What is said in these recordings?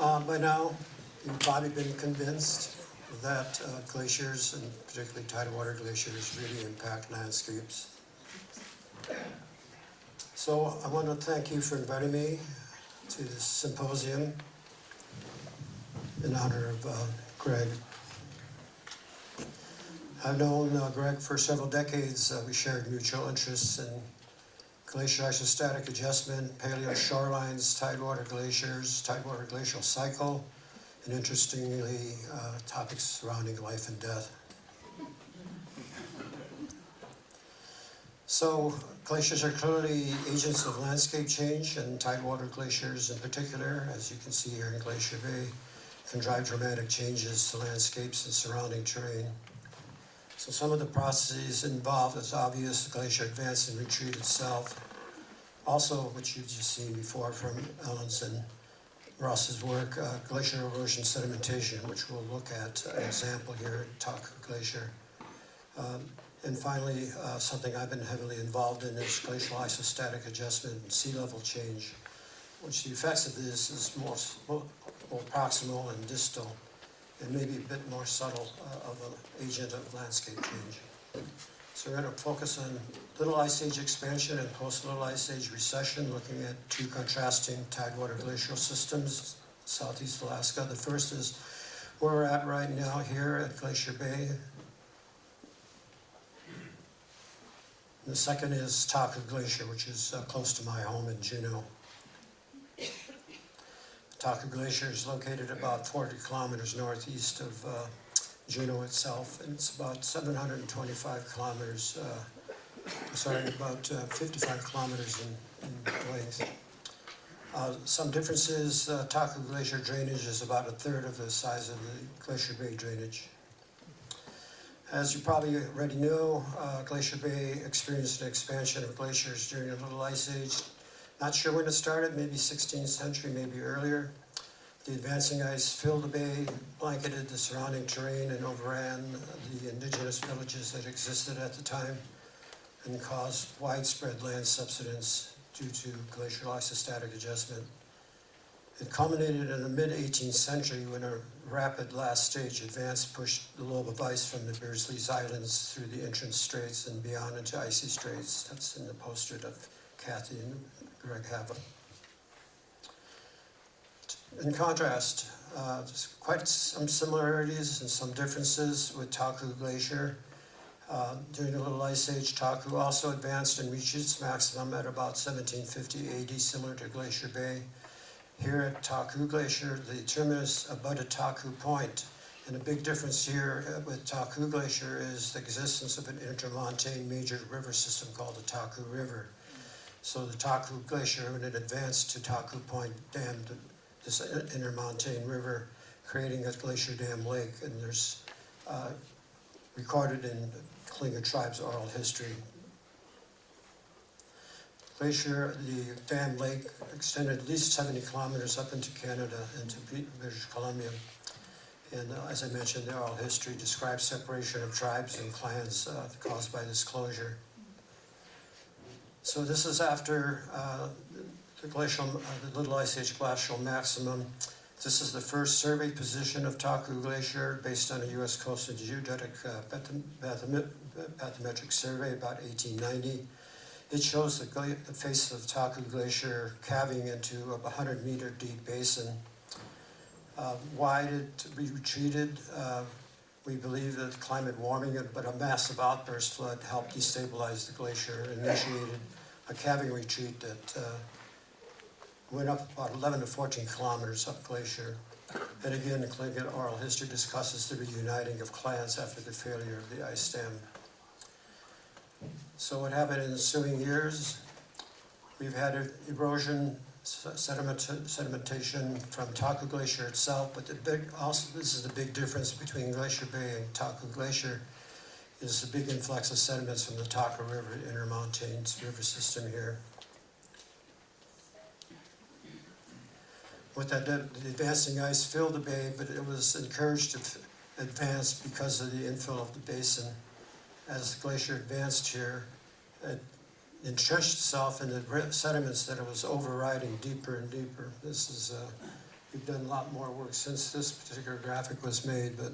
By now, you've probably been convinced that glaciers, and particularly Tidewater glaciers, really impact landscapes. So I want to thank you for inviting me to this symposium in honor of Greg. I've known Greg for several decades. We shared mutual interests in glacier isostatic adjustment, paleo shorelines, tidewater glaciers, tidewater glacial cycle, and interestingly, topics surrounding life and death. So glaciers are clearly agents of landscape change, and tidewater glaciers in particular, as you can see here in Glacier Bay, can drive dramatic changes to landscapes and surrounding terrain. So some of the processes involved is obvious: the glacier advance and retreat itself. Also, which you've just seen before from Ellen's and Ross's work, glacier erosion sedimentation, which we'll look at an example here at Taku Glacier. And finally, something I've been heavily involved in is glacial isostatic adjustment and sea level change, which the effects of this is more proximal and distal, and maybe a bit more subtle of an agent of landscape change. So we're going to focus on Little Ice Age expansion and post-Little Ice Age recession, looking at two contrasting tidewater glacial systems, Southeast Alaska. The first is where we're at right now here at Glacier Bay. The second is Taku Glacier, which is close to my home in Juneau. Taku Glacier is located about 40 kilometers northeast of Juneau itself, and it's about 725 kilometers, about 55 kilometers in length. Some differences: Taku Glacier drainage is about a third of the size of the Glacier Bay drainage. As you probably already know, Glacier Bay experienced an expansion of glaciers during the Little Ice Age. Not sure when it started, maybe 16th century, maybe earlier. The advancing ice filled the bay, blanketed the surrounding terrain, and overran the indigenous villages that existed at the time, and caused widespread land subsidence due to glacial isostatic adjustment. It culminated in the mid-18th century when a rapid last stage advance pushed the lobe of ice from the Bearsley's Islands through the entrance straits and beyond into icy straits. That's in the poster of Kathy and Greg Hava. In contrast, there's quite some similarities and some differences with Taku Glacier. During the Little Ice Age, Taku also advanced and reached its maximum at about 1750 AD, similar to Glacier Bay. Here at Taku Glacier, the terminus abutted Taku Point. And a big difference here with Taku Glacier is the existence of an intermontane major river system called the Taku River. So the Taku Glacier, when it advanced to Taku Point, dammed this intermontane river, creating a glacier dam lake, and there's recorded in Klinger tribe's oral history. Glacier, the dam lake, extended at least 70 kilometers up into Canada, into British Columbia. And as I mentioned, the oral history describes separation of tribes and clans caused by this closure. So this is after the Little Ice Age glacial maximum. This is the first survey position of Taku Glacier based on a U.S. Coastal Geodetic bathymetric survey about 1890. It shows the face of Taku Glacier calving into a 100-meter deep basin. Why did it retreated? We believe that climate warming, but a massive outburst flood helped destabilize the glacier and initiated a calving retreat that went up about 11 to 14 kilometers up glacier. And again, the Klinger oral history discusses the reuniting of clans after the failure of the ice dam. So what happened in the ensuing years? We've had erosion, sedimentation from Taku Glacier itself, but this is the big difference between Glacier Bay and Taku Glacier, is the big influx of sediments from the Taku River, intermontane river system here. What that did, the advancing ice filled the bay, but it was encouraged to advance because of the infill of the basin. As the glacier advanced here, it entrenched itself in the sediments that it was overriding deeper and deeper. This is We've done a lot more work since this particular graphic was made, but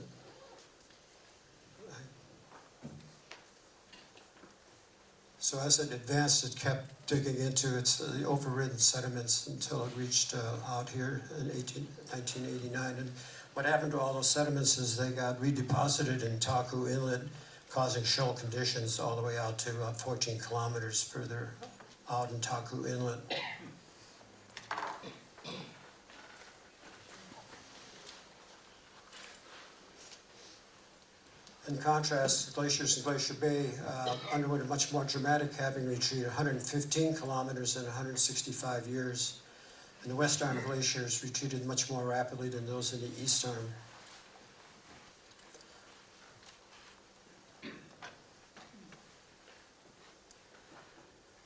so as it advanced, it kept digging into the overridden sediments until it reached out here in 1989. And what happened to all those sediments is they got redeposited in Taku Inlet, causing shoal conditions all the way out to 14 kilometers further out in Taku Inlet. In contrast, Glaciers and Glacier Bay underwent a much more dramatic calving retreat, 115 kilometers in 165 years. And the west arm glaciers retreated much more rapidly than those in the east arm.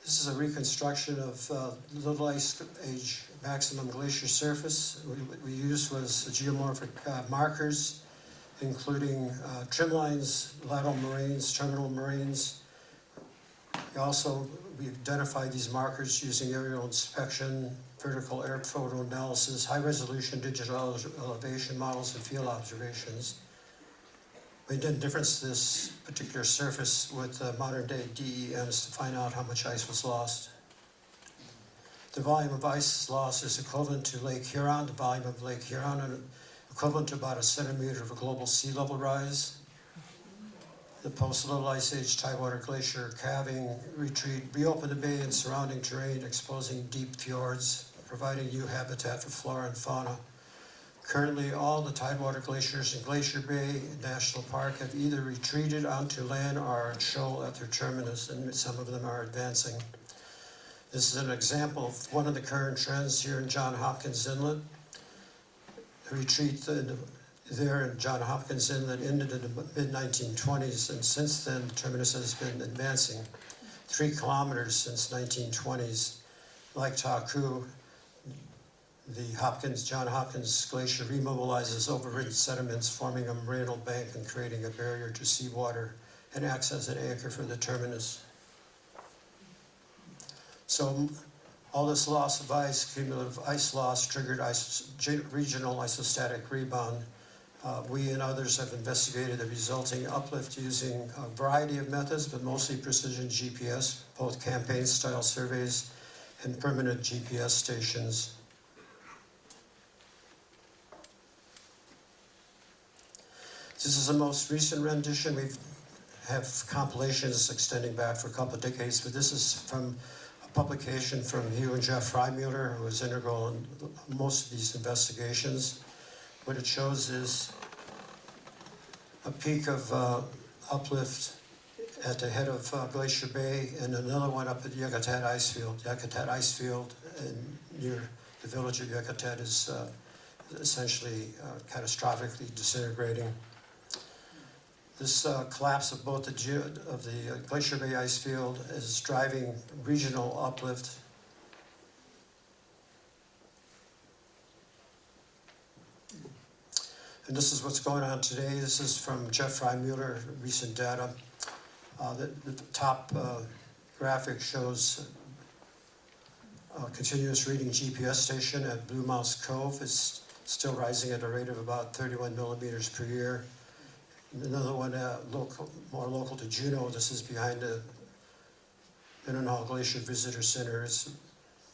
This is a reconstruction of Little Ice Age maximum glacier surface. What we used was geomorphic markers, including trim lines, lateral moraines, terminal moraines. We identified these markers using aerial inspection, vertical air photo analysis, high-resolution digital elevation models, and field observations. We did difference this particular surface with modern-day DEMs to find out how much ice was lost. The volume of ice lost is equivalent to Lake Huron. The volume of Lake Huron equivalent to about a centimeter of a global sea level rise. The post-Little Ice Age Tidewater Glacier calving retreat reopened the bay and surrounding terrain, exposing deep fjords, providing new habitat for flora and fauna. Currently, all the Tidewater glaciers in Glacier Bay National Park have either retreated onto land or are at shoal at their terminus, and some of them are advancing. This is an example of one of the current trends here in Johns Hopkins Inlet. The retreat there in Johns Hopkins Inlet ended in the mid-1920s, and since then, the terminus has been advancing 3 kilometers since 1920s. Like Taku, the Johns Hopkins Glacier remobilizes overridden sediments, forming a morainal bank and creating a barrier to seawater, and acts as an anchor for the terminus. So all this loss of ice, cumulative ice loss, triggered regional isostatic rebound. We and others have investigated the resulting uplift using a variety of methods, but mostly precision GPS, both campaign-style surveys and permanent GPS stations. This is the most recent rendition. We have compilations extending back for a couple of decades, but this is from a publication from Hugh and Jeff Freimuller, who was integral in most of these investigations. What it shows is a peak of uplift at the head of Glacier Bay, and another one up at Yakutat Ice Field. Yakutat Ice Field near the village of Yakutat is essentially catastrophically disintegrating. This collapse of both the Glacier Bay ice field is driving regional uplift. And this is what's going on today. This is from Jeff Freimuller, recent data. The top graphic shows a continuous reading GPS station at Blue Mouse Cove. It's still rising at a rate of about 31 millimeters per year. Another one more local to Juneau. This is behind the Minnehaha Glacier Visitor Center. It's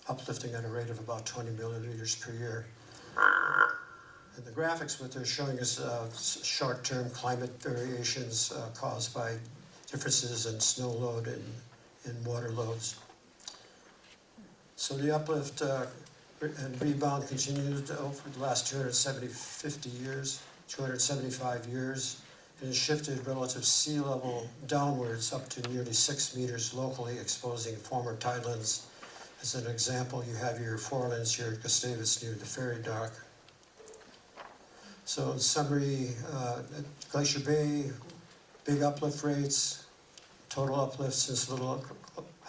uplifting at a rate of about 20 millimeters per year. And the graphics, what they're showing is short-term climate variations caused by differences in snow load and water loads. So the uplift and rebound continued over the last 275 years. It has shifted relative sea level downwards up to nearly 6 meters locally, exposing former tidelands. As an example, you have your forelands here at Gustavus near the ferry dock. So in summary, at Glacier Bay, big uplift rates, total uplift since Little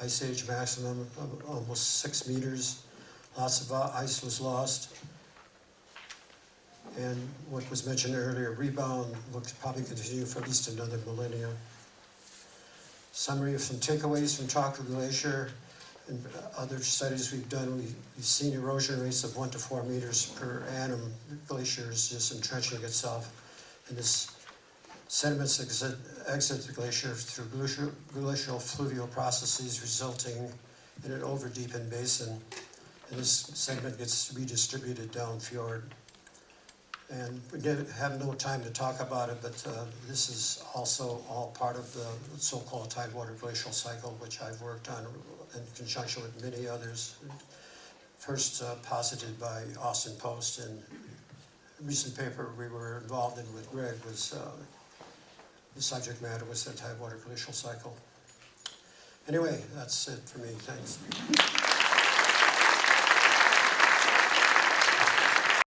Ice Age maximum of almost 6 meters. Lots of ice was lost. And what was mentioned earlier, rebound will probably continue for at least another millennia. Summary of some takeaways from Taku Glacier. In other studies we've done, we've seen erosion rates of 1 to 4 meters per annum. Glaciers just entrenching itself, and this sediments exit the glacier through glacial fluvial processes, resulting in an over-deepened basin, and this sediment gets redistributed down fjord. And we have no time to talk about it, but this is also all part of the so-called Tidewater glacial cycle, which I've worked on in conjunction with many others. First posited by Austin Post, and a recent paper we were involved in with Greg was the subject matter was the Tidewater glacial cycle. Anyway, that's it for me. Thanks.